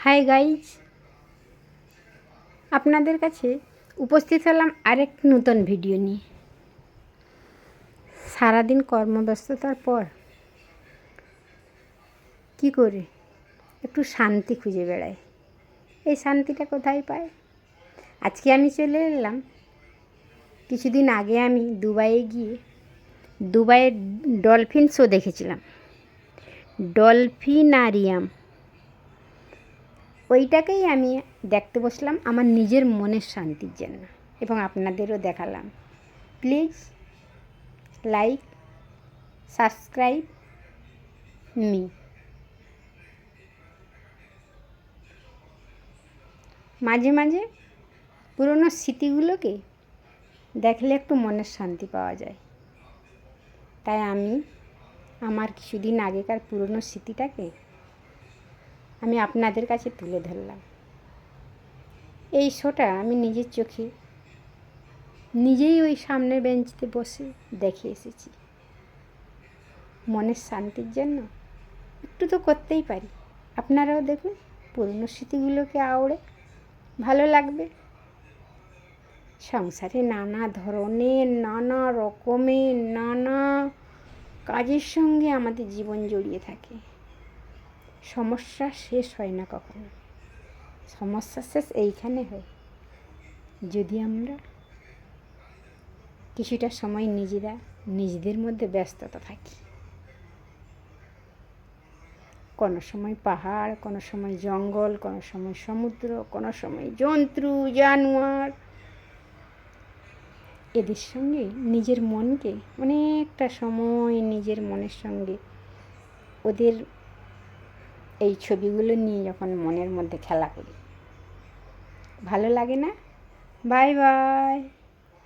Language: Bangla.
হাই গাইজ, আপনাদের কাছে উপস্থিত হলাম আরেক নতুন ভিডিও নিয়ে। সারাদিন কর্মব্যস্ততার পর কি করে একটু শান্তি খুঁজে বেড়াই। এই শান্তিটা কোথায় পাই? আজকে আমি চলে এলাম। কিছুদিন আগে আমি দুবাইয়ে গিয়ে দুবাইয়ের ডলফিন শো দেখেছিলাম, ডলফিনারিয়াম। ওইটাকেই আমি দেখতে বসলাম আমার নিজের মনের শান্তির জন্য, এবং আপনাদেরও দেখালাম। Please like, subscribe me. মাঝে মাঝে পুরনো স্মৃতিগুলোকে দেখলে একটু মনের শান্তি পাওয়া যায়। তাই আমি আমার কিছুদিন আগেকার পুরনো স্মৃতিটাকে আমি আপনাদের কাছে তুলে ধরলাম। এই শোটা আমি নিজের চোখে নিজেই ওই সামনের বেঞ্চতে বসে দেখে এসেছি। মনের শান্তির জন্য একটু তো করতেই পারি। আপনারাও দেখুন, পুরনো স্মৃতিগুলোকে আওড়ে ভালো লাগবে। সংসারে নানা ধরনের, নানা রকমের, নানা কাজের সঙ্গে আমাদের জীবন জড়িয়ে থাকে। সমস্যা শেষ হয় না কখনো। সমস্যা শেষ এইখানে হয় যদি আমরা কিছুটা সময় নিজেদের মধ্যে ব্যস্ততা থাকি। কোনো সময় পাহাড়, কোনো সময় জঙ্গল, কোনো সময় সমুদ্র, কোনো সময় জন্তু জানোয়ার, এদের সঙ্গে নিজের মনকে অনেকটা সময় নিজের মনের সঙ্গে ওদের এই ছবিগুলো নিয়ে যখন মনের মধ্যে খেলা করি, ভালো লাগে না? Bye bye.